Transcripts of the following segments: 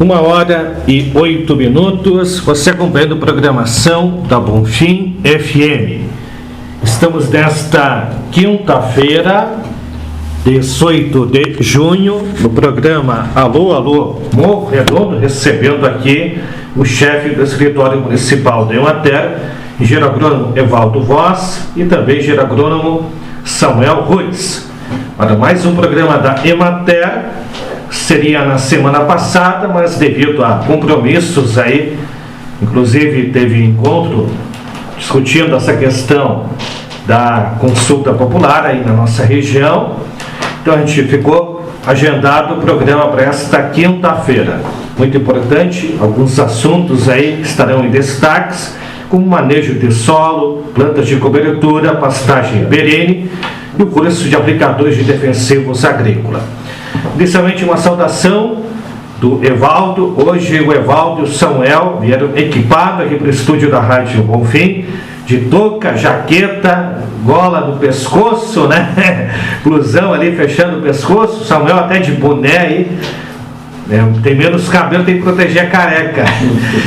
1h08, você acompanhando a programação da Bonfim FM. Estamos nesta quinta-feira, 18 de junho, no programa Alô, Alô, Morro Redondo, recebendo aqui o chefe do escritório municipal da Emater, engenheiro agrônomo Evaldo Voz e também engenheiro agrônomo Samuel Ruiz. Para mais um programa da Emater, seria na semana passada, mas devido a compromissos aí, inclusive teve encontro discutindo essa questão da consulta popular aí na nossa região, então a gente ficou agendado o programa para esta quinta-feira. Muito importante, alguns assuntos aí que estarão em destaques, como manejo de solo, plantas de cobertura, pastagem perene e o curso de aplicadores de defensivos agrícola. Inicialmente uma saudação do Evaldo. Hoje o Evaldo e o Samuel vieram equipados aqui para o estúdio da Rádio Bonfim, de touca, jaqueta, gola no pescoço, né? Blusão ali fechando o pescoço, Samuel até de boné aí, tem menos cabelo, tem que proteger a careca.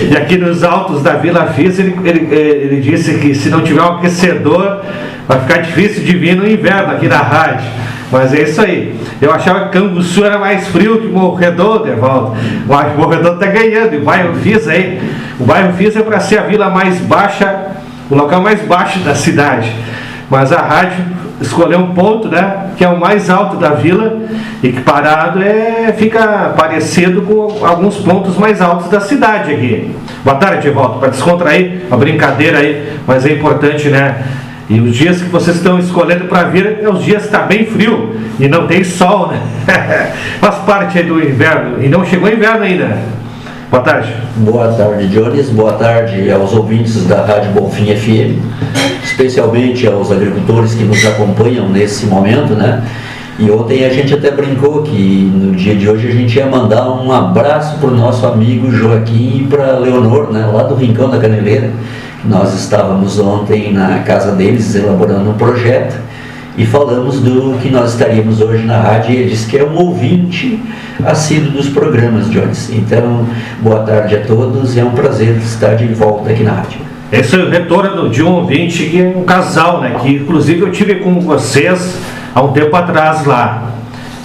E aqui nos altos da Vila Fis, ele disse que se não tiver um aquecedor, vai ficar difícil de vir no inverno aqui na rádio. Mas é isso aí. Eu achava que Canguçu era mais frio que Morro Redondo, Evaldo. Mas Morro Redondo está ganhando. E o bairro Fis aí, o bairro Fis é para ser a vila mais baixa, o local mais baixo da cidade. Mas a rádio escolheu um ponto, né, que é o mais alto da vila, e que parado fica parecido com alguns pontos mais altos da cidade aqui. Boa tarde, Evaldo, para descontrair a brincadeira aí, mas é importante, né? E os dias que vocês estão escolhendo para vir, os dias que está bem frio e não tem sol, né? Faz parte aí do inverno, e não chegou inverno ainda, né? Boa tarde. Boa tarde, Jones. Boa tarde aos ouvintes da Rádio Bonfim FM, especialmente aos agricultores que nos acompanham nesse momento, né? E ontem a gente até brincou que no dia de hoje a gente ia mandar um abraço para o nosso amigo Joaquim e para Leonor, né? Lá do Rincão da Caneleira. Nós estávamos ontem na casa deles elaborando um projeto e falamos do que nós estaríamos hoje na rádio, e ele disse que é um ouvinte assíduo dos programas, Jones. Então, boa tarde a todos, é um prazer estar de volta aqui na rádio. Esse é o retorno de um ouvinte, que é um casal, né, que inclusive eu tive com vocês há um tempo atrás lá.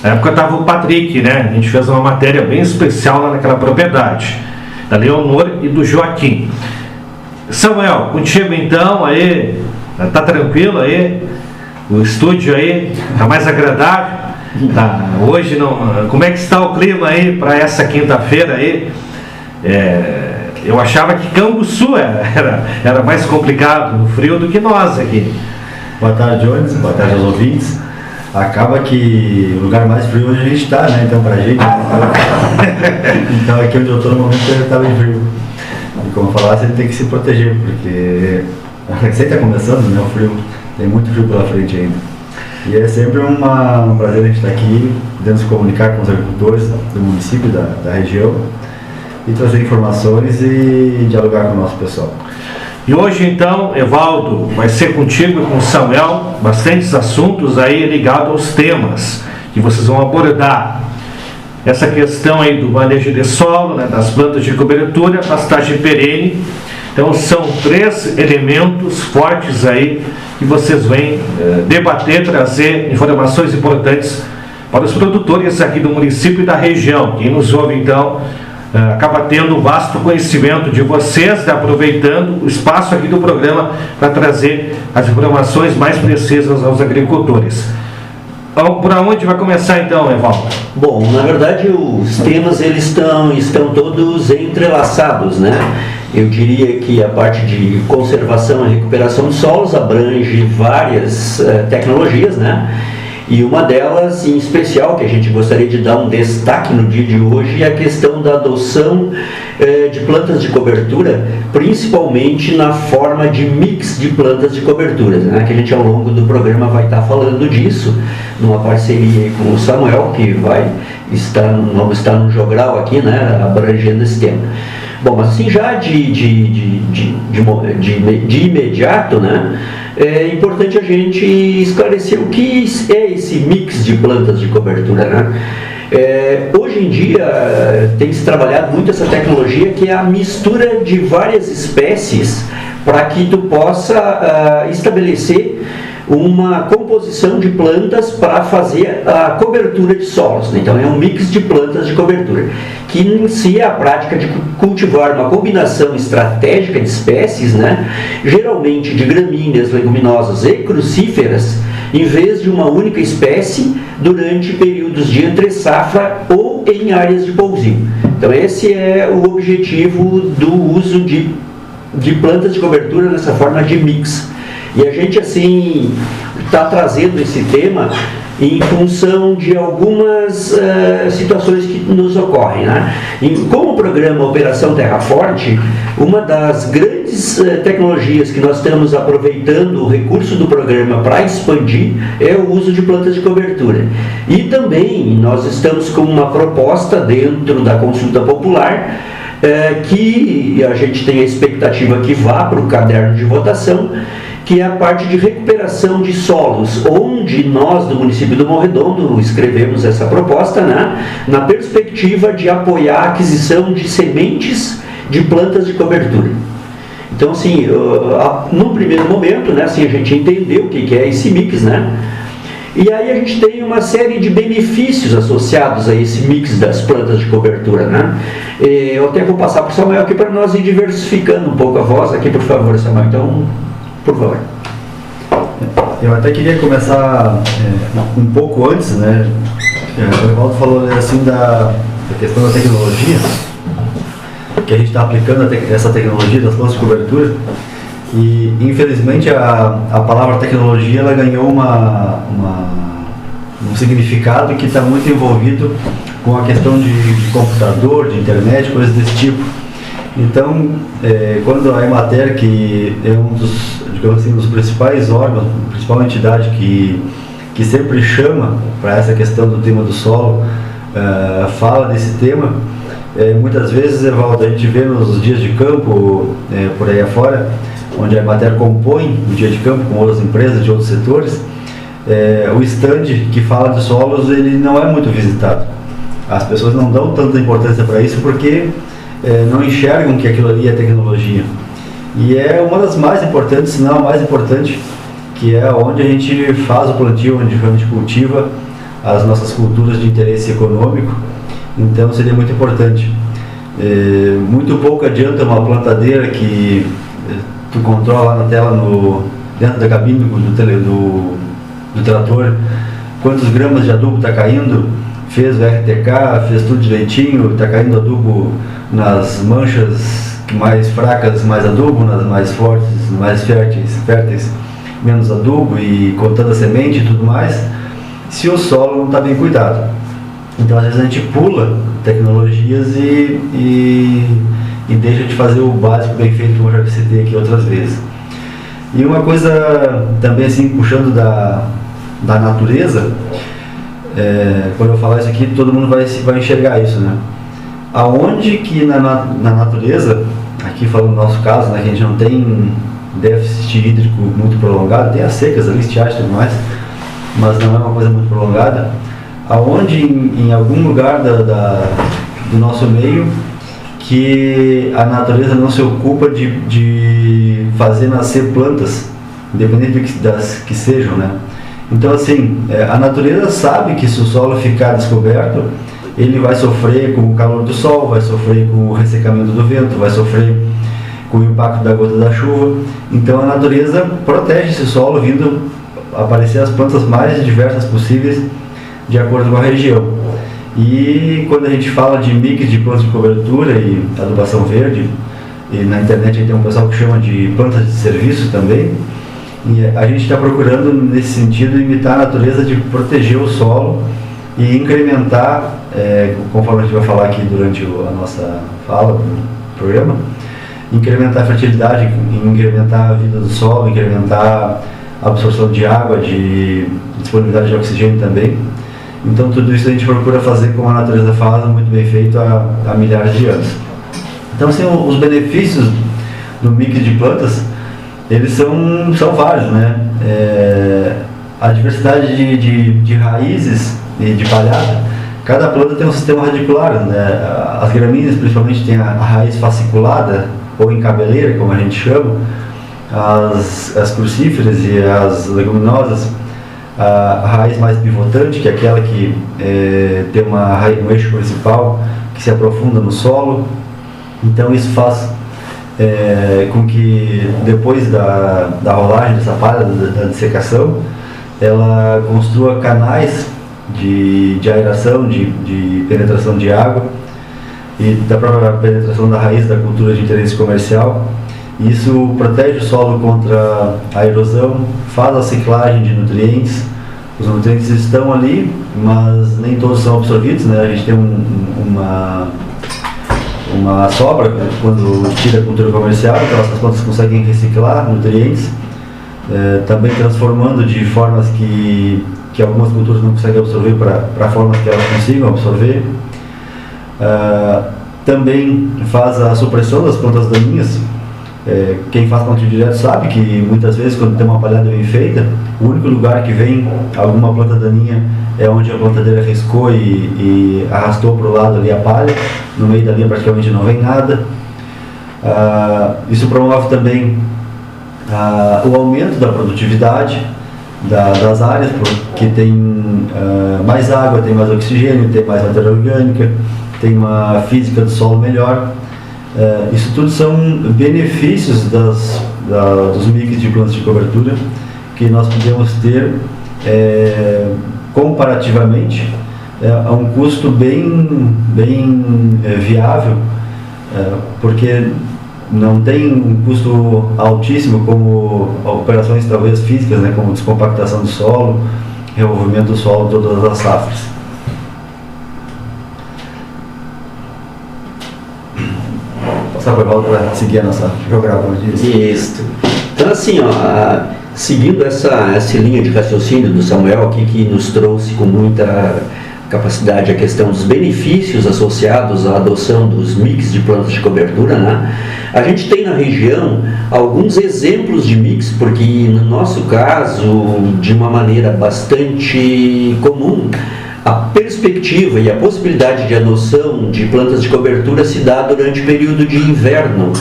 Na época estava o Patrick, né, a gente fez uma matéria bem especial lá naquela propriedade, da Leonor e do Joaquim. Samuel, contigo então, aí, tá tranquilo aí? O estúdio aí tá mais agradável? Tá, hoje não. Como é que está o clima aí para essa quinta-feira aí? Eu achava que Canguçu era mais complicado no frio do que nós aqui. Boa tarde, Jones. Boa tarde aos ouvintes. Acaba que o lugar mais frio onde a gente está, né? Então, pra gente. Então, aqui onde eu estou no momento está bem frio. E como falasse, ele tem que se proteger, porque a receita está começando, né? O frio. Tem muito frio pela frente ainda. E é sempre um prazer a gente estar aqui, podendo se comunicar com os agricultores do município, da região, e trazer informações e dialogar com o nosso pessoal. E hoje então, Evaldo, vai ser contigo e com o Samuel, bastantes assuntos aí ligados aos temas que vocês vão abordar. Essa questão aí do manejo de solo, né, das plantas de cobertura, pastagem perene. Então são três elementos fortes aí que vocês vêm debater, trazer informações importantes para os produtores aqui do município e da região. Quem nos ouve então acaba tendo um vasto conhecimento de vocês, aproveitando o espaço aqui do programa para trazer as informações mais precisas aos agricultores. Por onde vai começar então, Evaldo? Bom, na verdade os temas eles estão todos entrelaçados, né? Eu diria que a parte de conservação e recuperação de solos abrange várias tecnologias, né? E uma delas, em especial, que a gente gostaria de dar um destaque no dia de hoje, é a questão da adoção de plantas de cobertura, principalmente na forma de mix de plantas de coberturas, né? Que a gente ao longo do programa vai estar falando disso, numa parceria com o Samuel, que vamos estar no jogral aqui, né? Abrangendo esse tema. Bom, mas assim, já de imediato, né? É importante a gente esclarecer o que é esse mix de plantas de cobertura, né? Hoje em dia tem se trabalhado muito essa tecnologia, que é a mistura de várias espécies para que tu possa estabelecer uma composição de plantas para fazer a cobertura de solos, né? Então é um mix de plantas de cobertura, que inicia a prática de cultivar uma combinação estratégica de espécies, né? Geralmente de gramíneas, leguminosas e crucíferas, em vez de uma única espécie, durante períodos de entre-safra ou em áreas de pousio. Então esse é o objetivo do uso de plantas de cobertura nessa forma de mix. E a gente, assim, está trazendo esse tema em função de algumas situações que nos ocorrem, né? Com o programa Operação Terra Forte, uma das grandes tecnologias que nós estamos aproveitando o recurso do programa para expandir é o uso de plantas de cobertura. E também nós estamos com uma proposta dentro da consulta popular, que a gente tem a expectativa que vá para o caderno de votação, que é a parte de recuperação de solos, onde nós do município do Morro Redondo escrevemos essa proposta, né, na perspectiva de apoiar a aquisição de sementes de plantas de cobertura. Então, assim, num primeiro momento, né, assim, a gente entendeu o que é esse mix, né? E aí a gente tem uma série de benefícios associados a esse mix das plantas de cobertura, né? Eu até vou passar para o Samuel aqui para nós ir diversificando um pouco a voz aqui, por favor, Samuel. Então, por favor. Eu até queria começar um pouco antes, né? O Evaldo falou assim da questão da tecnologia, que a gente está aplicando essa tecnologia das plantas de cobertura, e infelizmente a palavra tecnologia ela ganhou um significado que está muito envolvido com a questão de computador, de internet, coisas desse tipo. Então, quando a Emater, que é um dos, digamos assim, dos principais órgãos, a principal entidade que sempre chama para essa questão do tema do solo, fala desse tema, muitas vezes, Evaldo, a gente vê nos dias de campo, por aí afora, onde a Emater compõe o dia de campo com outras empresas de outros setores, o stand que fala de solos, ele não é muito visitado. As pessoas não dão tanta importância para isso porque não enxergam que aquilo ali é tecnologia. E é uma das mais importantes, se não a mais importante, que é onde a gente faz o plantio, onde a gente cultiva as nossas culturas de interesse econômico. Então seria muito importante. Muito pouco adianta uma plantadeira que tu controla lá na tela, dentro da cabine do trator, quantos gramas de adubo está caindo, fez o RTK, fez tudo direitinho, está caindo adubo nas manchas mais fracas, mais adubo, nas mais fortes, mais férteis, menos adubo, e contando a semente e tudo mais, se o solo não está bem cuidado. Então às vezes a gente pula tecnologias e deixa de fazer o básico bem feito, como eu já citei aqui outras vezes. E uma coisa também assim, puxando da natureza, quando eu falar isso aqui, todo mundo vai enxergar isso, né? Aonde que na natureza, aqui falando no nosso caso, né, que a gente não tem déficit hídrico muito prolongado, tem as secas ali, estiagem e tudo mais, mas não é uma coisa muito prolongada, aonde em algum lugar do nosso meio que a natureza não se ocupa de fazer nascer plantas, independente das que sejam, né? Então assim, a natureza sabe que se o solo ficar descoberto, ele vai sofrer com o calor do sol, vai sofrer com o ressecamento do vento, vai sofrer com o impacto da gota da chuva. Então a natureza protege esse solo, vindo aparecer as plantas mais diversas possíveis de acordo com a região. E quando a gente fala de mix de plantas de cobertura e adubação verde, e na internet aí tem um pessoal que chama de plantas de serviço também, e a gente está procurando nesse sentido imitar a natureza de proteger o solo e incrementar, conforme a gente vai falar aqui durante a nossa fala do programa, incrementar a fertilidade, incrementar a vida do solo, incrementar a absorção de água, de disponibilidade de oxigênio também. Então tudo isso a gente procura fazer como a natureza faz, muito bem feito há milhares de anos. Então assim, os benefícios do mix de plantas, eles são vários, né? A diversidade de raízes e de palhada cada planta tem um sistema radicular, né? As gramíneas principalmente têm a raiz fasciculada, ou em cabeleira, como a gente chama. As crucíferas e as leguminosas, a raiz mais pivotante, que é aquela que tem um eixo principal que se aprofunda no solo. Então isso faz com que depois da rolagem dessa palha, da dessecação, ela construa canais de aeração, de penetração de água e da própria penetração da raiz da cultura de interesse comercial. Isso protege o solo contra a erosão, faz a ciclagem de nutrientes. Os nutrientes estão ali, mas nem todos são absorvidos, né? A gente tem uma sobra quando tira a cultura comercial, então essas plantas conseguem reciclar nutrientes, também transformando de formas que algumas culturas não conseguem absorver para formas que elas consigam absorver. Também faz a supressão das plantas daninhas. Quem faz plantio direto sabe que muitas vezes quando tem uma palhada bem feita, o único lugar que vem alguma planta daninha é onde a plantadeira riscou e arrastou para o lado ali a palha. No meio da linha praticamente não vem nada. Isso promove também o aumento da produtividade das áreas, porque tem mais água, tem mais oxigênio, tem mais matéria orgânica, tem uma física do solo melhor. Isso tudo são benefícios dos mix de plantas de cobertura que nós podemos ter comparativamente a um custo bem viável, porque não tem um custo altíssimo como operações talvez físicas, né, como descompactação do solo, revolvimento do solo, todas as safras. Passar para a volta para seguir a nossa jogada, como eu disse. Isso. Então, assim, seguindo essa linha de raciocínio do Samuel aqui, que nos trouxe com muita capacidade a questão dos benefícios associados à adoção dos mix de plantas de cobertura, né? A gente tem na região alguns exemplos de mix, porque no nosso caso, de uma maneira bastante comum, a perspectiva e a possibilidade de adoção de plantas de cobertura se dá durante o período de inverno,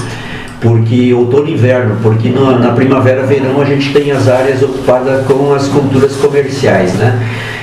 porque outono e inverno, porque na primavera, verão a gente tem as áreas ocupadas com as culturas comerciais, né?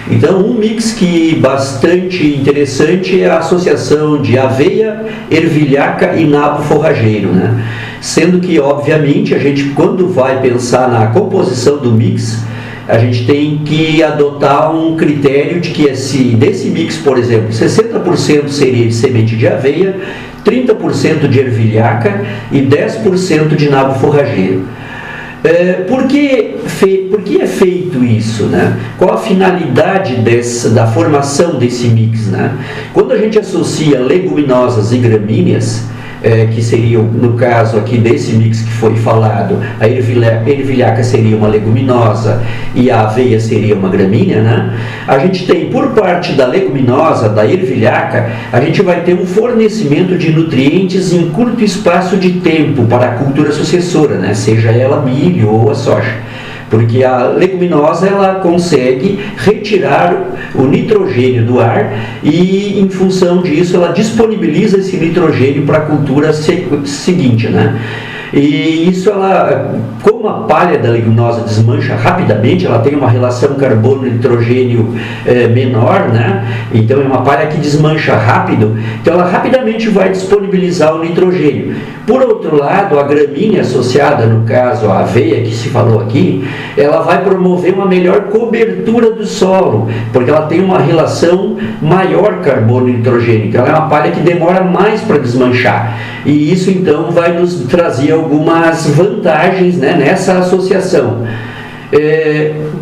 Então, um mix que bastante interessante é a associação de aveia, ervilhaca e nabo forrageiro, né? Sendo que, obviamente, a gente, quando vai pensar na composição do mix, a gente tem que adotar um critério de que desse mix, por exemplo, 60% seria de semente de aveia, 30% de ervilhaca e 10% de nabo forrageiro. Por que é feito isso, né? Qual a finalidade da formação desse mix, né? Quando a gente associa leguminosas e gramíneas, que seriam, no caso aqui desse mix que foi falado, a ervilhaca seria uma leguminosa e a aveia seria uma gramínea, né? A gente tem, por parte da leguminosa, da ervilhaca, a gente vai ter um fornecimento de nutrientes em curto espaço de tempo para a cultura sucessora, né? Seja ela milho ou a soja. Porque a leguminosa ela consegue retirar o nitrogênio do ar e, em função disso, ela disponibiliza esse nitrogênio para a cultura seguinte, né? E isso, como a palha da leguminosa desmancha rapidamente, ela tem uma relação carbono-nitrogênio menor, né? Então é uma palha que desmancha rápido, então ela rapidamente vai disponibilizar o nitrogênio. Por outro lado, a gramínea associada, no caso a aveia que se falou aqui, ela vai promover uma melhor cobertura do solo, porque ela tem uma relação maior carbono-nitrogênio, então ela é uma palha que demora mais para desmanchar. E isso então vai nos trazer algumas vantagens, né, nessa associação.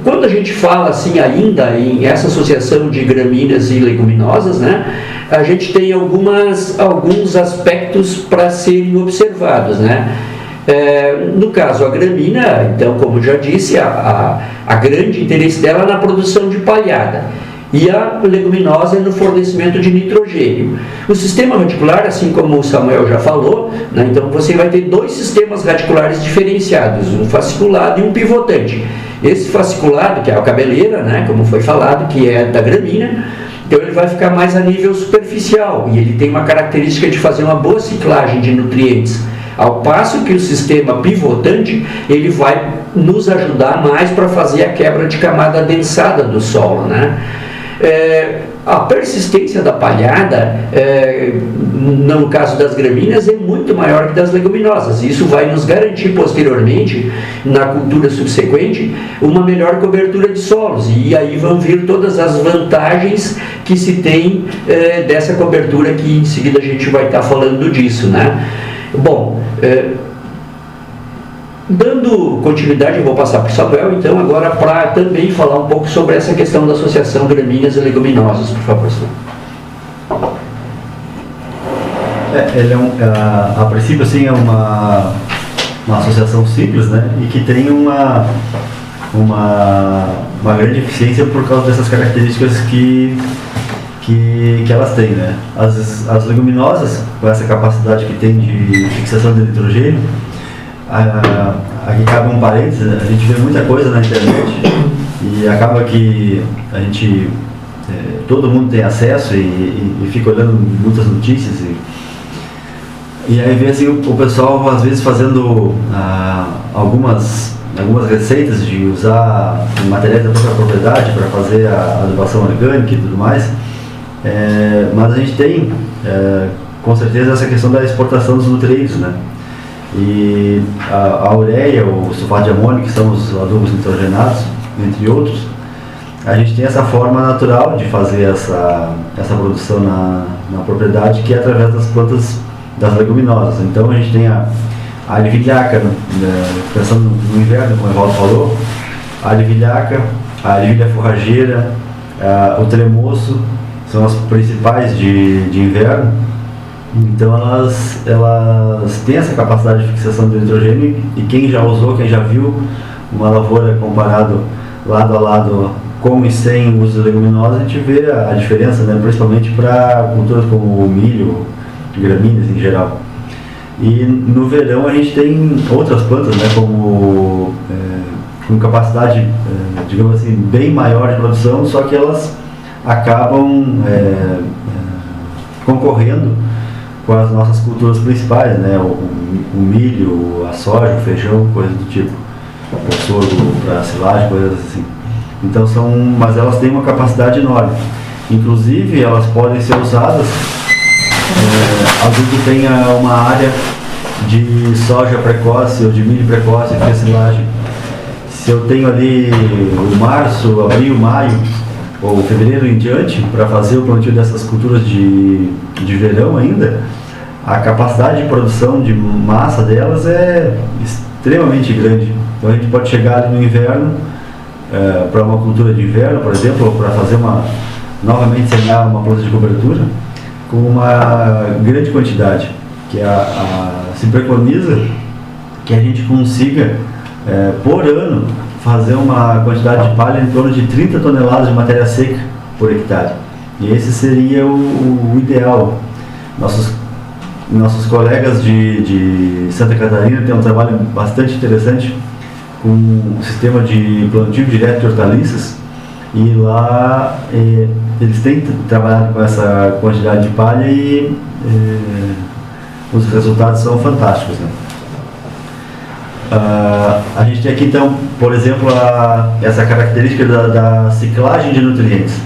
Quando a gente fala assim ainda em essa associação de gramíneas e leguminosas, né, a gente tem alguns aspectos para serem observados, né? No caso, a gramínea, então, como já disse, a grande interesse dela é na produção de palhada. E a leguminosa é no fornecimento de nitrogênio. O sistema radicular, assim como o Samuel já falou, né, então você vai ter dois sistemas radiculares diferenciados, um fasciculado e um pivotante. Esse fasciculado, que é a cabeleira, né, como foi falado, que é da gramínea, Então ele vai ficar mais a nível superficial e ele tem uma característica de fazer uma boa ciclagem de nutrientes. Ao passo que o sistema pivotante, ele vai nos ajudar mais para fazer a quebra de camada adensada do solo, né? A persistência da palhada, no caso das gramíneas, é muito maior que das leguminosas. Isso vai nos garantir posteriormente, na cultura subsequente, uma melhor cobertura de solos. E aí vão vir todas as vantagens que se tem dessa cobertura, que em seguida a gente vai estar falando disso, né? Bom, dando continuidade, eu vou passar para o Samuel, então, agora para também falar um pouco sobre essa questão da associação gramíneas e leguminosas, por favor, Samuel. Ele a princípio, assim, é uma associação simples, né, e que tem uma grande eficiência por causa dessas características que elas têm, né. As leguminosas, com essa capacidade que tem de fixação de nitrogênio, aqui cabe um parênteses, a gente vê muita coisa na internet e acaba que a gente, todo mundo tem acesso e fica olhando muitas notícias e aí vê assim, o pessoal às vezes fazendo algumas receitas de usar materiais da própria propriedade para fazer a adubação orgânica e tudo mais, mas a gente tem com certeza essa questão da exportação dos nutrientes, né? E a ureia, o sulfato de amônio, que são os adubos nitrogenados, entre outros, a gente tem essa forma natural de fazer essa produção na propriedade, que é através das plantas das leguminosas. Então a gente tem a ervilhaca, pensando no inverno, como o Evaldo falou, a ervilhaca, a ervilha forrageira, o tremoço, são as principais de inverno. Então elas têm essa capacidade de fixação do nitrogênio, e quem já usou, quem já viu uma lavoura comparado lado a lado com e sem o uso de leguminosas, a gente vê a diferença, né? Principalmente para culturas como o milho, gramíneas em geral. E no verão a gente tem outras plantas, né? Com capacidade, digamos assim, bem maior de produção, só que elas acabam concorrendo com as nossas culturas principais, né? O milho, a soja, o feijão, coisas do tipo, o sorgo para silagem, coisas assim. Então mas elas têm uma capacidade enorme. Inclusive elas podem ser usadas, alguém que tenha uma área de soja precoce ou de milho precoce para silagem. Se eu tenho ali o março, abril, maio ou fevereiro em diante, para fazer o plantio dessas culturas de verão ainda, a capacidade de produção de massa delas é extremamente grande. Então a gente pode chegar ali no inverno, para uma cultura de inverno, por exemplo, ou para fazer novamente semear uma planta de cobertura, com uma grande quantidade, que se preconiza que a gente consiga, por ano, fazer uma quantidade de palha em torno de 30 toneladas de matéria seca por hectare. E esse seria o ideal. Nossos colegas de Santa Catarina têm um trabalho bastante interessante com um sistema de plantio direto de hortaliças, e lá eles têm trabalhado com essa quantidade de palha e os resultados são fantásticos, né? A gente tem aqui então, por exemplo, essa característica da ciclagem de nutrientes.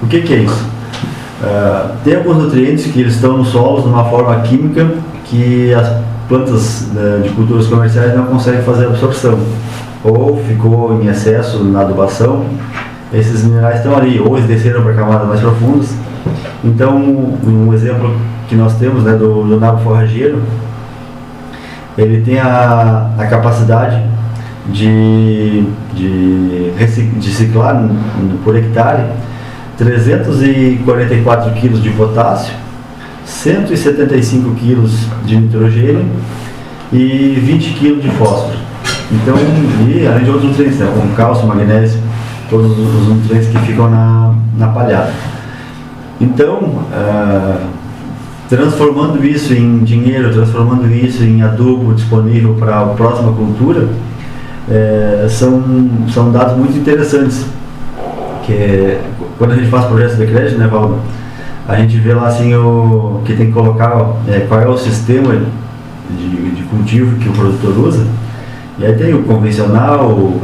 O que é isso? Tem alguns nutrientes que eles estão nos solos de uma forma química que as plantas de culturas comerciais não conseguem fazer absorção, ou ficou em excesso na adubação. Esses minerais estão ali, ou eles desceram para camadas mais profundas. Então, um exemplo que nós temos, né, do nabo forrageiro, ele tem a capacidade de ciclar por hectare 344 kg de potássio, 175 kg de nitrogênio e 20 kg de fósforo. Então, e além de outros nutrientes, né, como cálcio, magnésio, todos os nutrientes que ficam na palhada. Então, transformando isso em dinheiro, transformando isso em adubo disponível para a próxima cultura, são dados muito interessantes, que quando a gente faz projetos de crédito, né, Valdo, a gente vê lá assim que tem que colocar qual é o sistema de cultivo que o produtor usa. E aí tem o convencional, o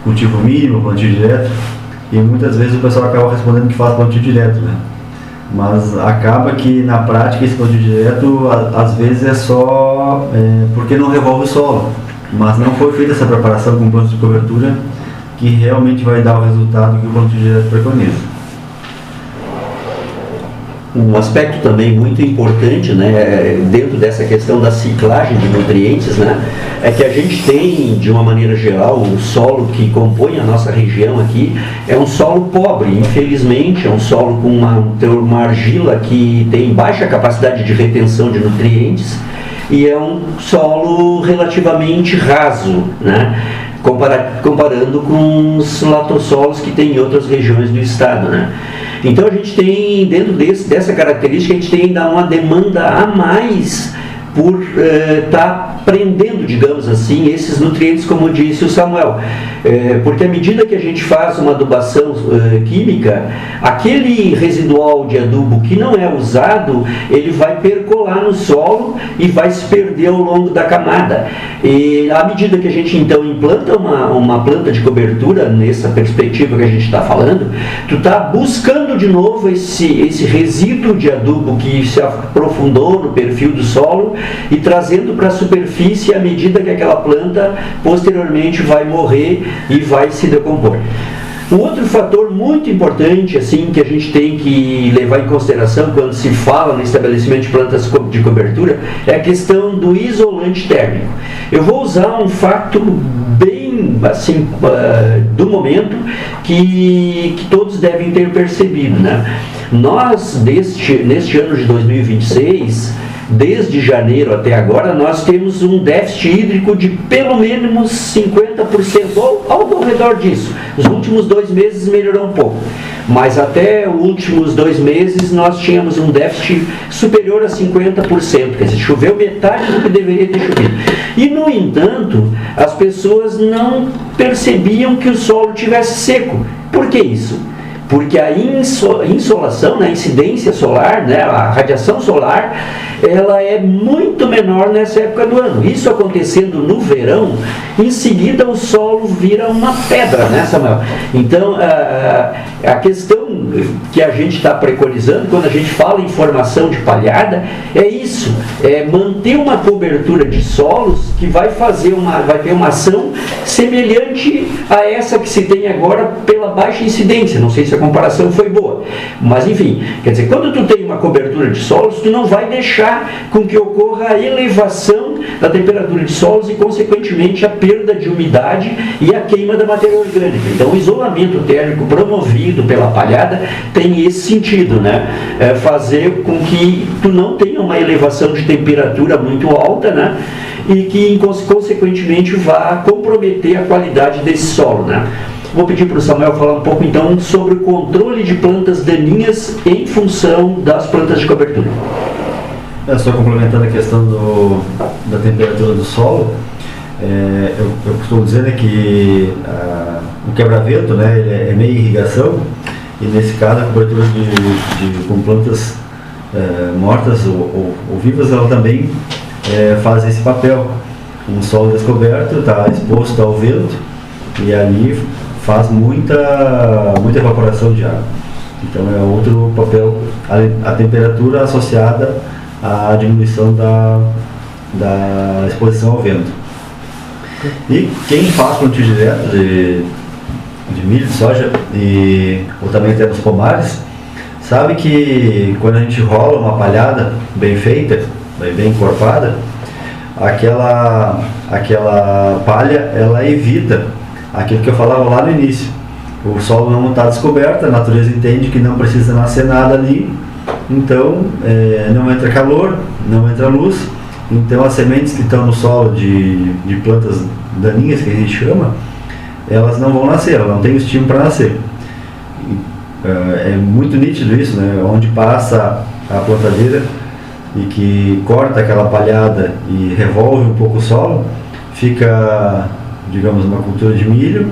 cultivo mínimo, o plantio direto. E muitas vezes o pessoal acaba respondendo que faz plantio direto, né? Mas acaba que na prática esse plantio direto às vezes é só porque não revolve o solo. Mas não foi feita essa preparação com plantio de cobertura que realmente vai dar o resultado que o plantio direto preconiza. Um aspecto também muito importante, né, dentro dessa questão da ciclagem de nutrientes, né, é que a gente tem, de uma maneira geral, o solo que compõe a nossa região aqui é um solo pobre, infelizmente, é um solo com uma argila que tem baixa capacidade de retenção de nutrientes e é um solo relativamente raso, né, comparando com os latossolos que tem em outras regiões do estado, né. Então a gente tem, dentro dessa característica, a gente tem ainda uma demanda a mais por estar prendendo, digamos assim, esses nutrientes, como disse o Samuel. Porque à medida que a gente faz uma adubação química, aquele residual de adubo que não é usado, ele vai percolar no solo e vai se perder ao longo da camada. E à medida que a gente então implanta uma planta de cobertura, nessa perspectiva que a gente está falando, tu está buscando de novo esse resíduo de adubo que se aprofundou no perfil do solo e trazendo para a superfície à medida que aquela planta posteriormente vai morrer e vai se decompor. Um outro fator muito importante assim, que a gente tem que levar em consideração quando se fala no estabelecimento de plantas de cobertura é a questão do isolante térmico. Eu vou usar um fato bem assim, do momento que todos devem ter percebido, né? Nós, neste ano de 2026, desde janeiro até agora, nós temos um déficit hídrico de pelo menos 50%, ou ao redor disso. Os últimos 2 meses melhorou um pouco, mas até os últimos 2 meses nós tínhamos um déficit superior a 50%, quer dizer, choveu metade do que deveria ter chovido. E, no entanto, as pessoas não percebiam que o solo estivesse seco. Por que isso? Porque a insolação, né, a incidência solar, né, a radiação solar, ela é muito menor nessa época do ano. Isso acontecendo no verão, em seguida o solo vira uma pedra, né, Samuel? Então, a questão que a gente está preconizando, quando a gente fala em formação de palhada, é isso, é manter uma cobertura de solos que vai ter uma ação semelhante a essa que se tem agora pela baixa incidência. Não sei se a comparação foi boa, mas enfim, quer dizer, quando tu tem uma cobertura de solos, tu não vai deixar com que ocorra a elevação da temperatura de solos e, consequentemente, a perda de umidade e a queima da matéria orgânica. Então, o isolamento térmico promovido pela palhada tem esse sentido, né? Fazer com que tu não tenha uma elevação de temperatura muito alta, né? E que, consequentemente, vá comprometer a qualidade desse solo, né? Vou pedir para o Samuel falar um pouco, então, sobre o controle de plantas daninhas em função das plantas de cobertura. Só complementando a questão da temperatura do solo, eu costumo dizer, né, que o quebra-vento, né, ele é meio irrigação, e nesse caso a cobertura com plantas mortas ou vivas, ela também faz esse papel. Um solo descoberto está exposto ao vento e ali faz muita evaporação de água. Então é outro papel, a temperatura associada à diminuição da exposição ao vento. E quem faz plantio direto de milho, de soja ou também até nos pomares, sabe que quando a gente rola uma palhada bem feita, bem encorpada, aquela palha, ela evita aquilo que eu falava lá no início. O solo não está descoberto, a natureza entende que não precisa nascer nada ali, então não entra calor, não entra luz, então as sementes que estão no solo de plantas daninhas, que a gente chama, elas não vão nascer, elas não têm estímulo para nascer. É muito nítido isso, né? Onde passa a plantadeira e que corta aquela palhada e revolve um pouco o solo, fica, digamos, uma cultura de milho,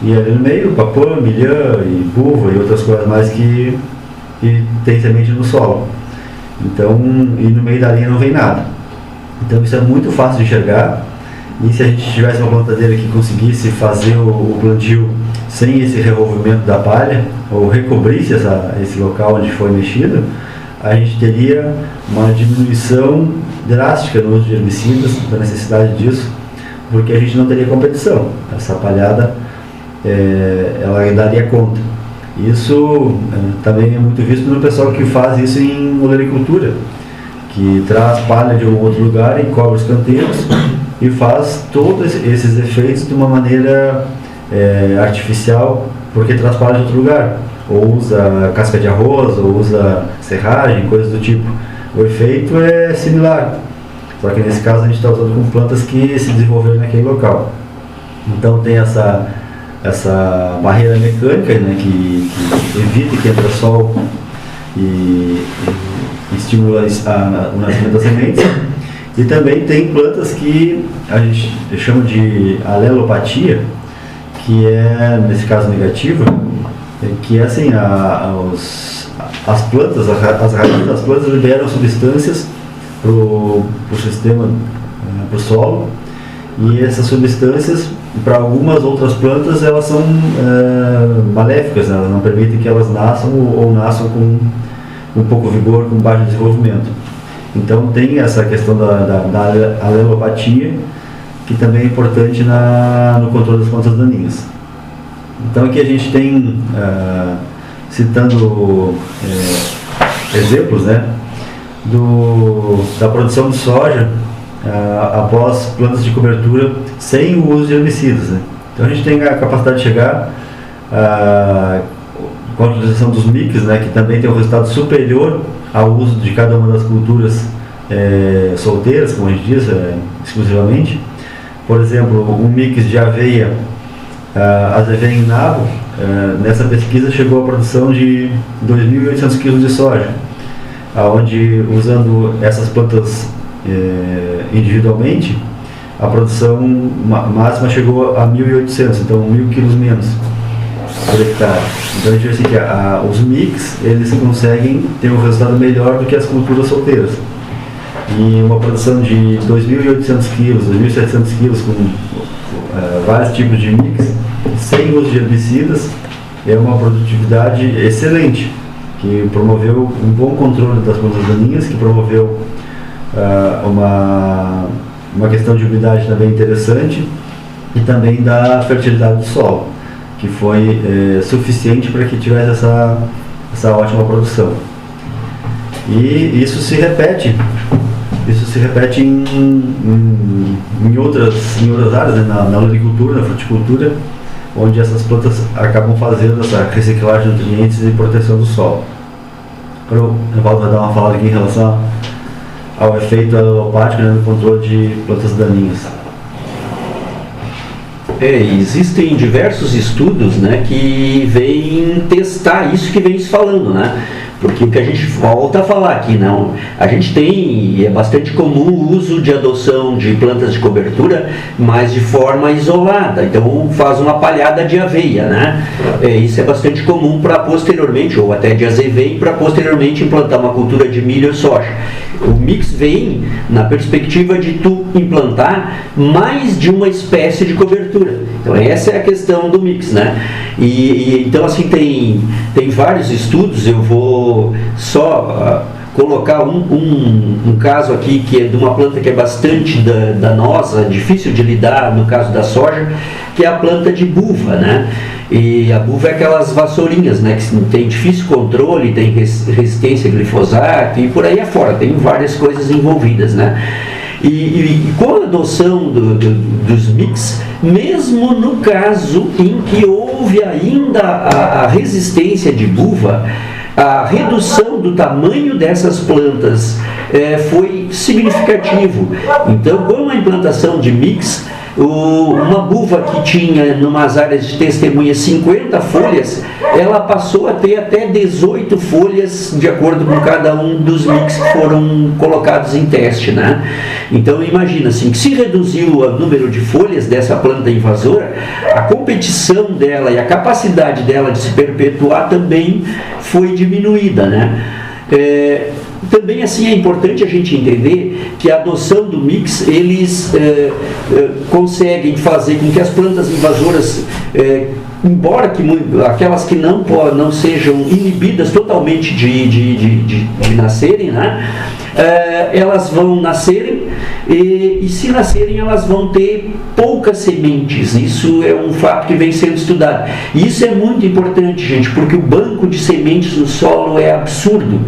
E ali no meio, papã, milhã e buva e outras coisas mais que tem semente no solo. Então, e no meio da linha não vem nada. Então isso é muito fácil de enxergar. E se a gente tivesse uma plantadeira que conseguisse fazer o plantio sem esse revolvimento da palha, ou recobrisse esse local onde foi mexido, a gente teria uma diminuição drástica no uso de herbicidas, da necessidade disso, porque a gente não teria competição. Essa palhada, ela daria conta. Isso também é muito visto no pessoal que faz isso em olericultura, que traz palha de um outro lugar e cobre os canteiros e faz todos esses efeitos de uma maneira artificial, porque traz palha de outro lugar, ou usa casca de arroz, ou usa serragem, coisas do tipo. O efeito é similar, só que nesse caso a gente está usando com plantas que se desenvolveram naquele local. Então tem essa barreira mecânica, né, que evita que entre sol e estimula o nascimento das sementes. E também tem plantas que a gente chama de alelopatia, que é, nesse caso, negativa, que é assim, as plantas, as raízes das plantas liberam substâncias para o sistema, para o solo, e essas substâncias, para algumas outras plantas, elas são maléficas, né? Elas não permitem que elas nasçam ou nasçam com um pouco vigor, com baixo desenvolvimento. Então tem essa questão da alelopatia, que também é importante no controle das plantas daninhas. Então aqui a gente tem, citando exemplos, né, da produção de soja após plantas de cobertura sem o uso de herbicidas, né? Então a gente tem a capacidade de chegar com a utilização dos mix, né, que também tem um resultado superior ao uso de cada uma das culturas solteiras, como a gente diz, exclusivamente. Por exemplo, um mix de aveia, aveia em nabo, nessa pesquisa chegou à produção de 2.800 kg de soja, onde, usando essas plantas individualmente, a produção máxima chegou a 1.800, então 1.000 kg menos por hectare. Então a gente vê assim que os mix, eles conseguem ter um resultado melhor do que as culturas solteiras. E uma produção de 2.800 kg, 2.700 kg com vários tipos de mix, sem uso de herbicidas, é uma produtividade excelente, que promoveu um bom controle das plantas daninhas, que promoveu uma questão de umidade também interessante, e também da fertilidade do solo, que foi suficiente para que tivesse essa ótima produção. E isso se repete em outras áreas, né, na agricultura, na fruticultura, onde essas plantas acabam fazendo essa reciclagem de nutrientes e proteção do solo. Agora o Evaldo vai dar uma falada aqui em relação ao efeito alopático, né, no controle de plantas daninhas. Existem diversos estudos, né, que vêm testar isso que vem se falando, né? Porque o que a gente volta a falar aqui, não, a gente tem, e é bastante comum o uso de adoção de plantas de cobertura, mas de forma isolada. Então faz uma palhada de aveia, né? Isso é bastante comum para posteriormente, ou até de azeveia, para posteriormente implantar uma cultura de milho ou soja. O mix vem na perspectiva de tu implantar mais de uma espécie de cobertura. Então essa é a questão do mix, né? Então assim tem vários estudos. Eu vou só colocar um caso aqui, que é de uma planta que é bastante danosa, difícil de lidar no caso da soja, que é a planta de buva, né? E a buva é aquelas vassourinhas, né, que tem difícil controle, tem resistência a glifosato e por aí afora, tem várias coisas envolvidas, né? E com a adoção dos mix, mesmo no caso em que houve ainda a resistência de buva, a redução do tamanho dessas plantas foi significativo. Então, com a implantação de mix, Uma buva que tinha, numas áreas de testemunha, 50 folhas, ela passou a ter até 18 folhas, de acordo com cada um dos mix que foram colocados em teste, né? Então imagina assim, que se reduziu o número de folhas dessa planta invasora, a competição dela e a capacidade dela de se perpetuar também foi diminuída, né? Também assim é importante a gente entender que a adoção do mix, eles conseguem fazer com que as plantas invasoras, embora que aquelas que não sejam inibidas totalmente de nascerem, né? Elas vão nascerem e se nascerem elas vão ter poucas sementes. Isso é um fato que vem sendo estudado. E isso é muito importante, gente, porque o banco de sementes no solo é absurdo.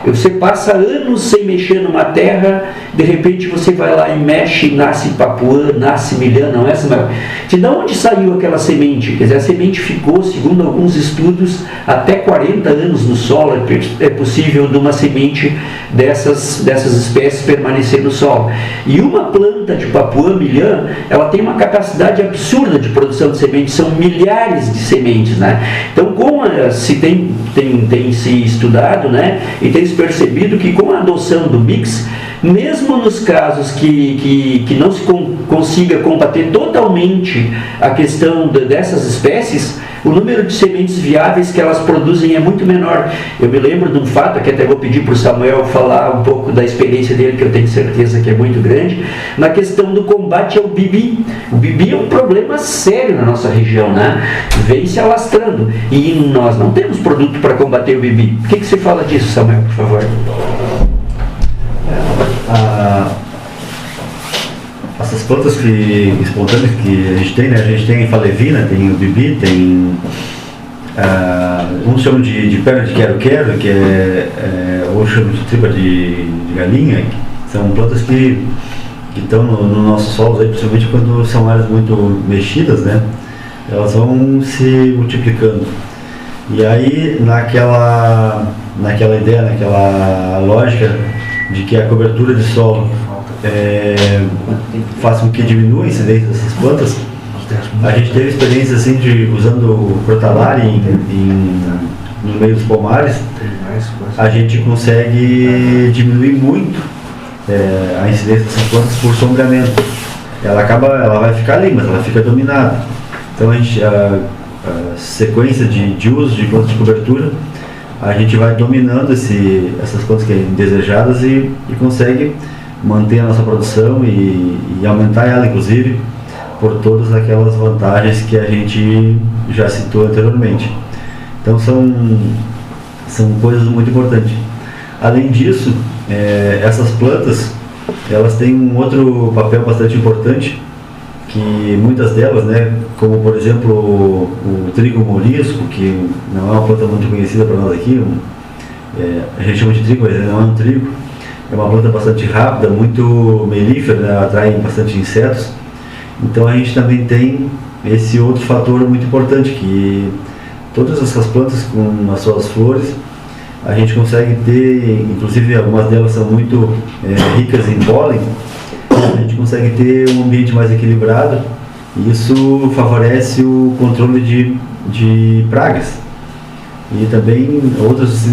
Você passa anos sem mexer numa terra, de repente você vai lá e mexe, nasce papuã, nasce milhã, não é, Samuel? De onde saiu aquela semente? Quer dizer, a semente ficou, segundo alguns estudos, até 40 anos no solo. É possível de uma semente dessas espécies permanecer no solo. E uma planta de papuã, milhã, ela tem uma capacidade absurda de produção de sementes, são milhares de sementes, né? Então, como se tem se estudado, né, e tem se percebido que com a adoção do mix, mesmo nos casos que não se consiga combater totalmente a questão dessas espécies, o número de sementes viáveis que elas produzem é muito menor. Eu me lembro de um fato, que até vou pedir para o Samuel falar um pouco da experiência dele, que eu tenho certeza que é muito grande, na questão do combate ao bibi. O bibi é um problema sério na nossa região, né? Vem se alastrando. E nós não temos produto para combater o bibi. O que você fala disso, Samuel, por favor? Essas plantas espontâneas que a gente tem, né? A gente tem falevina, tem o bibi, tem uns chamam de perna de quero-quero, que ou chamam de tripa de galinha, que são plantas que estão no nosso solo, principalmente quando são áreas muito mexidas, né? Elas vão se multiplicando. E aí, naquela ideia, naquela lógica de que a cobertura de solo faz com que diminua a incidência dessas plantas, a gente teve experiência assim usando crotalari no meio dos pomares, a gente consegue diminuir muito a incidência dessas plantas por sombreamento. Ela vai ficar ali, mas ela fica dominada. Então a sequência de uso de plantas de cobertura, a gente vai dominando essas plantas que são indesejadas e consegue manter a nossa produção e aumentar ela, inclusive, por todas aquelas vantagens que a gente já citou anteriormente. Então são coisas muito importantes. Além disso, essas plantas, elas têm um outro papel bastante importante, que muitas delas, né, como por exemplo o trigo mourisco, que não é uma planta muito conhecida para nós aqui, a gente chama de trigo, mas não é um trigo, é uma planta bastante rápida, muito melífera, né, atrai bastante insetos. Então a gente também tem esse outro fator muito importante, que todas essas plantas com as suas flores, a gente consegue ter, inclusive algumas delas são muito ricas em pólen, a gente consegue ter um ambiente mais equilibrado e isso favorece o controle de pragas. E também outras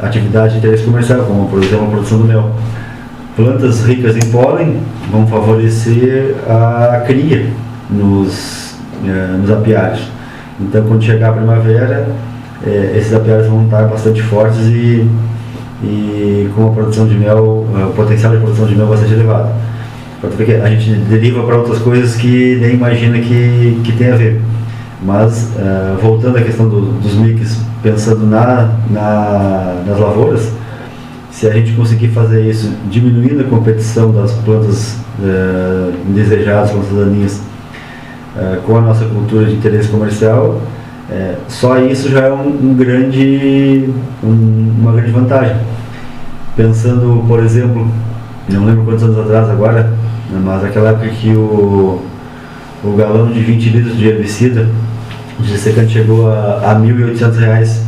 atividades de interesse comercial, como por exemplo a produção do mel. Plantas ricas em pólen vão favorecer a cria nos apiários. Então quando chegar a primavera, esses apiários vão estar bastante fortes e com a produção de mel, o potencial de produção de mel bastante elevado. Porque a gente deriva para outras coisas que nem imagina que tem a ver. Mas, voltando à questão dos mix, pensando nas lavouras, se a gente conseguir fazer isso, diminuindo a competição das plantas indesejadas, plantas daninhas, com a nossa cultura de interesse comercial, só isso já é uma grande vantagem. Pensando, por exemplo, não lembro quantos anos atrás agora, mas aquela época que o galão de 20 litros de herbicida, de secante, chegou a R$ 1.800,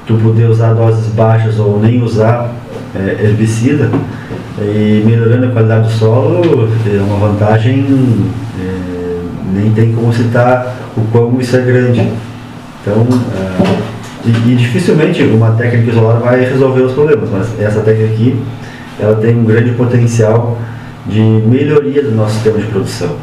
tu poder usar doses baixas ou nem usar herbicida, E melhorando a qualidade do solo é uma vantagem, nem tem como citar o quão isso é grande. Então, e dificilmente uma técnica isolada vai resolver os problemas, mas essa técnica aqui, ela tem um grande potencial de melhoria do nosso sistema de produção.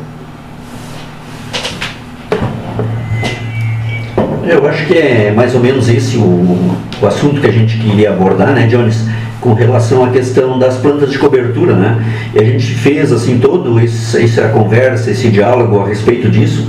Eu acho que é mais ou menos esse o assunto que a gente queria abordar, né, Jones, com relação à questão das plantas de cobertura, né? E a gente fez assim toda essa conversa, esse diálogo a respeito disso,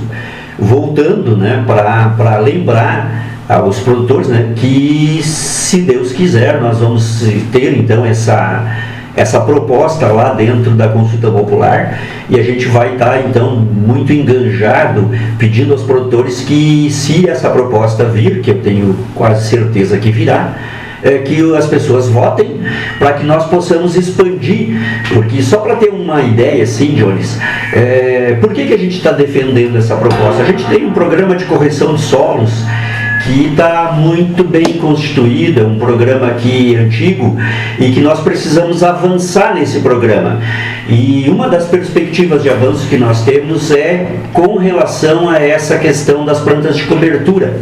voltando, né, para lembrar aos produtores, né, que se Deus quiser nós vamos ter então essa proposta lá dentro da consulta popular, e a gente vai estar então muito enganjado pedindo aos produtores que, se essa proposta vir, que eu tenho quase certeza que virá, que as pessoas votem para que nós possamos expandir, porque só para ter uma ideia assim, Jones, por que a gente está defendendo essa proposta? A gente tem um programa de correção de solos que está muito bem constituído, é um programa aqui antigo e que nós precisamos avançar nesse programa. E uma das perspectivas de avanço que nós temos é com relação a essa questão das plantas de cobertura.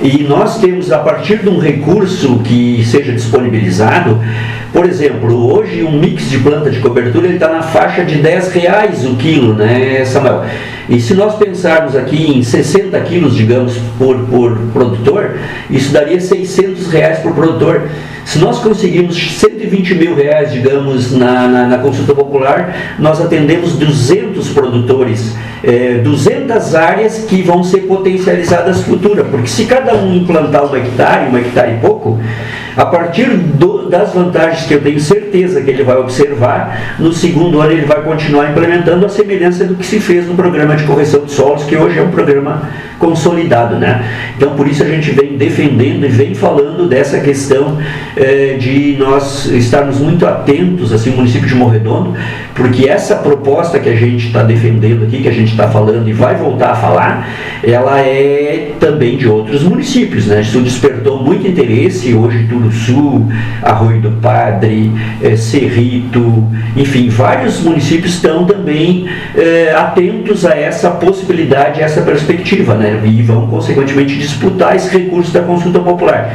E nós temos, a partir de um recurso que seja disponibilizado, por exemplo, hoje um mix de planta de cobertura está na faixa de R$10 o quilo, né, Samuel? E se nós pensarmos aqui em 60 quilos, digamos, por produtor, isso daria R$600 por produtor. Se nós conseguirmos R$120 mil, digamos, na consulta popular, nós atendemos 200 produtores, 200 áreas que vão ser potencializadas futura, porque se cada um implantar um hectare e pouco, a partir das vantagens que eu tenho certeza que ele vai observar, no segundo ano ele vai continuar implementando a semelhança do que se fez no programa de correção de solos, que hoje é um programa consolidado, né? Então, por isso a gente vem defendendo e vem falando dessa questão de nós estarmos muito atentos, assim, o município de Morredondo, porque essa proposta que a gente está defendendo aqui, que a gente está falando e vai voltar a falar, ela é também de outros municípios, né? Isso despertou muito interesse, hoje Turuçu, Arroio do Padre, Cerrito, enfim, vários municípios estão também atentos a essa possibilidade, a essa perspectiva, né? E vão, consequentemente, disputar esse recurso da consulta popular.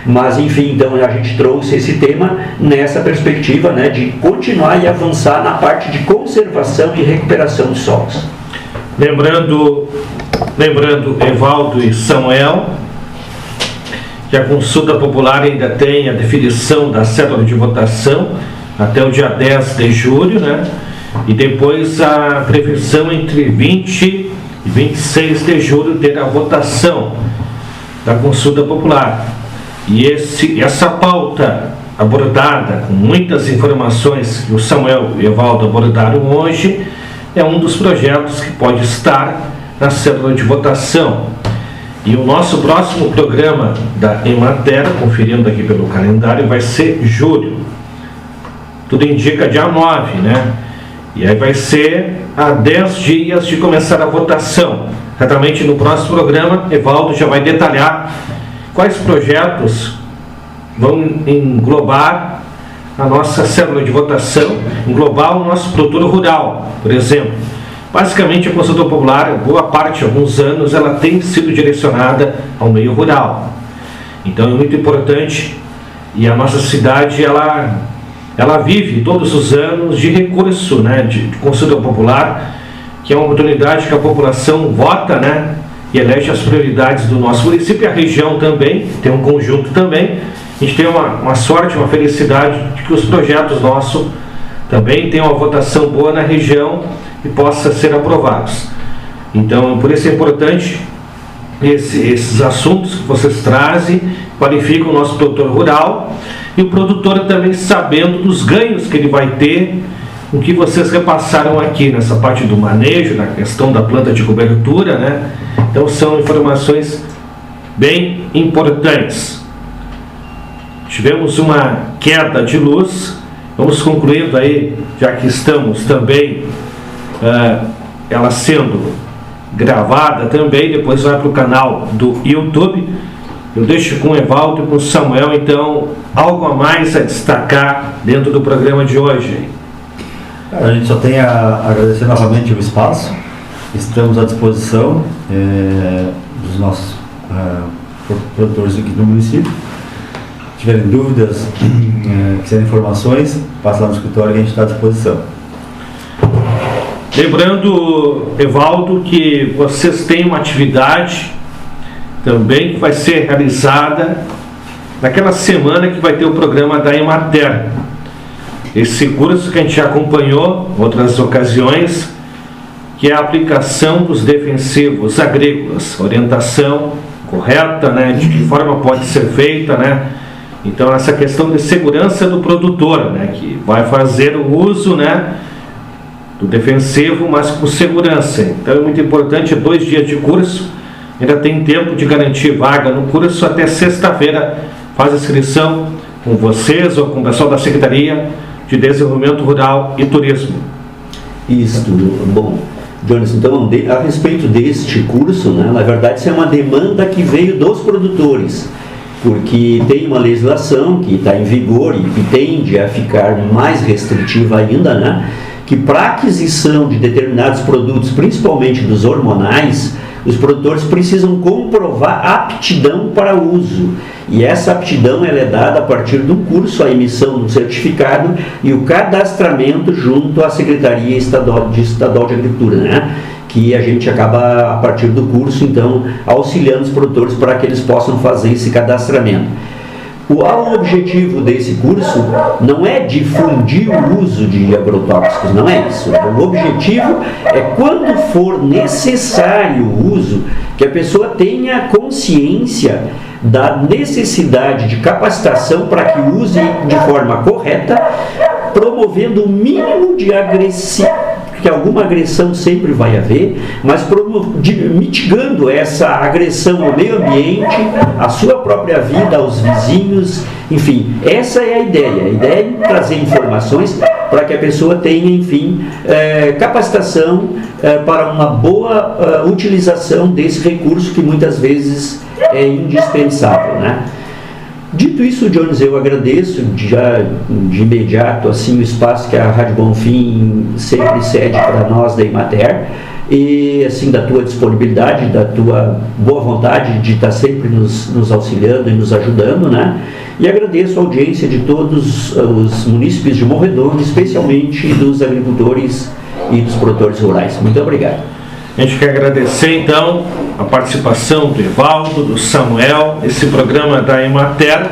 Mas, enfim, então a gente trouxe esse tema nessa perspectiva, né, de continuar e avançar na parte de conservação e recuperação de solos. Lembrando, Evaldo e Samuel, que a consulta popular ainda tem a definição da cédula de votação até o dia 10 de julho, né? E depois a previsão entre 20 e 26 de julho ter a votação da consulta popular. E essa pauta abordada com muitas informações que o Samuel e o Evaldo abordaram hoje é um dos projetos que pode estar na cédula de votação. E o nosso próximo programa da Emater, conferindo aqui pelo calendário, vai ser julho. Tudo indica dia 9, né? E aí vai ser a 10 dias de começar a votação. Exatamente no próximo programa, Evaldo já vai detalhar quais projetos vão englobar a nossa célula de votação, englobar o nosso produtor rural, por exemplo. Basicamente, a consulta popular, boa parte, alguns anos, ela tem sido direcionada ao meio rural. Então é muito importante, e a nossa cidade, ela vive todos os anos de recurso, né, de consulta popular, que é uma oportunidade que a população vota, né, e elege as prioridades do nosso município, e a região também, tem um conjunto também. A gente tem uma sorte, uma felicidade de que os projetos nossos também tenham uma votação boa na região e possam ser aprovados. Então, por isso é importante esses assuntos que vocês trazem, qualificam o nosso produtor rural, e o produtor também sabendo dos ganhos que ele vai ter, o que vocês repassaram aqui nessa parte do manejo, na questão da planta de cobertura, né? Então são informações bem importantes. Tivemos uma queda de luz, vamos concluindo aí, já que estamos também ela sendo gravada também, depois vai para o canal do YouTube, Eu deixo com o Evaldo e com o Samuel, então, algo a mais a destacar dentro do programa de hoje. A gente só tem a agradecer novamente o espaço. Estamos à disposição dos nossos produtores aqui do município. Se tiverem dúvidas, quiserem informações, passa lá no escritório que a gente está à disposição. Lembrando, Evaldo, que vocês têm uma atividade também que vai ser realizada naquela semana que vai ter o programa da Emater. Esse curso que a gente já acompanhou em outras ocasiões, que é a aplicação dos defensivos agrícolas, orientação correta, né, de que forma pode ser feita, né? Então essa questão de segurança do produtor, né, que vai fazer o uso, né, do defensivo, mas com segurança. Então é muito importante, 2 dias de curso, ainda tem tempo de garantir vaga no curso até sexta-feira. Faz a inscrição com vocês ou com o pessoal da Secretaria de Desenvolvimento Rural e Turismo. Isso, bom, Jones, então, a respeito deste curso, né, na verdade isso é uma demanda que veio dos produtores, porque tem uma legislação que está em vigor e que tende a ficar mais restritiva ainda, né, que para aquisição de determinados produtos, principalmente dos hormonais, os produtores precisam comprovar aptidão para uso. E essa aptidão ela é dada a partir do curso, a emissão do certificado e o cadastramento junto à Secretaria Estadual de Agricultura, né? Que a gente acaba, a partir do curso, então, auxiliando os produtores para que eles possam fazer esse cadastramento. O objetivo desse curso não é difundir o uso de agrotóxicos, não é isso. O objetivo é, quando for necessário o uso, que a pessoa tenha consciência da necessidade de capacitação para que use de forma correta, promovendo o mínimo de agressividade, que alguma agressão sempre vai haver, mas mitigando essa agressão ao meio ambiente, à sua própria vida, aos vizinhos, enfim, essa é a ideia. A ideia é trazer informações para que a pessoa tenha, enfim, capacitação para uma boa utilização desse recurso que muitas vezes é indispensável, né? Dito isso, Jones, eu agradeço já de imediato assim, o espaço que a Rádio Bonfim sempre cede para nós da Emater e assim, da tua disponibilidade, da tua boa vontade de estar sempre nos auxiliando e nos ajudando, né? E agradeço a audiência de todos os munícipes de Morredondo, especialmente dos agricultores e dos produtores rurais. Muito obrigado. A gente quer agradecer, então, a participação do Evaldo, do Samuel, esse programa da Emater,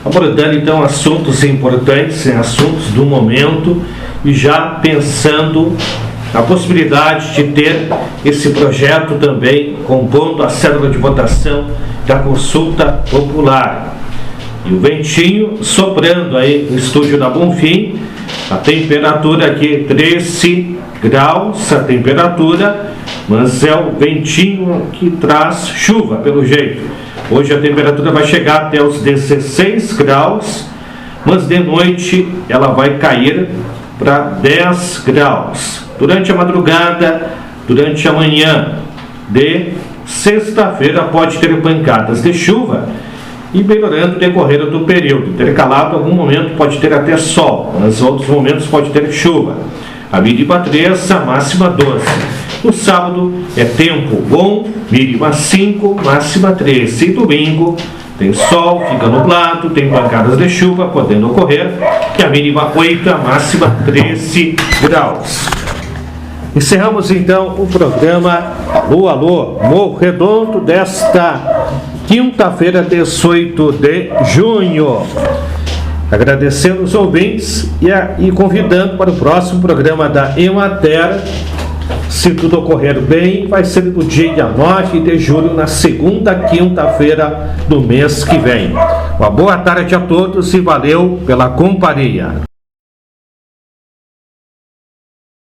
abordando, então, assuntos importantes, assuntos do momento, e já pensando na possibilidade de ter esse projeto também compondo a cédula de votação da consulta popular. E o ventinho soprando aí no estúdio da Bonfim, a temperatura aqui 13 graus, a temperatura, mas é o ventinho que traz chuva, pelo jeito. Hoje a temperatura vai chegar até os 16 graus, mas de noite ela vai cair para 10 graus. Durante a madrugada, durante a manhã de sexta-feira pode ter pancadas de chuva e melhorando o decorrer do período. Intercalado, em algum momento pode ter até sol, mas em outros momentos pode ter chuva. A mínima 3, a máxima 12. No sábado é tempo bom, mínima 5, máxima 13. E domingo tem sol, fica nublado, tem pancadas de chuva podendo ocorrer, que a mínima 8, a máxima 13 graus. Encerramos então o programa Alô Morro Redondo desta quinta-feira, 18 de junho. Agradecendo os ouvintes e convidando para o próximo programa da Emater. Se tudo ocorrer bem, vai ser no dia 9 de julho, na segunda quinta-feira do mês que vem. Uma boa tarde a todos e valeu pela companhia.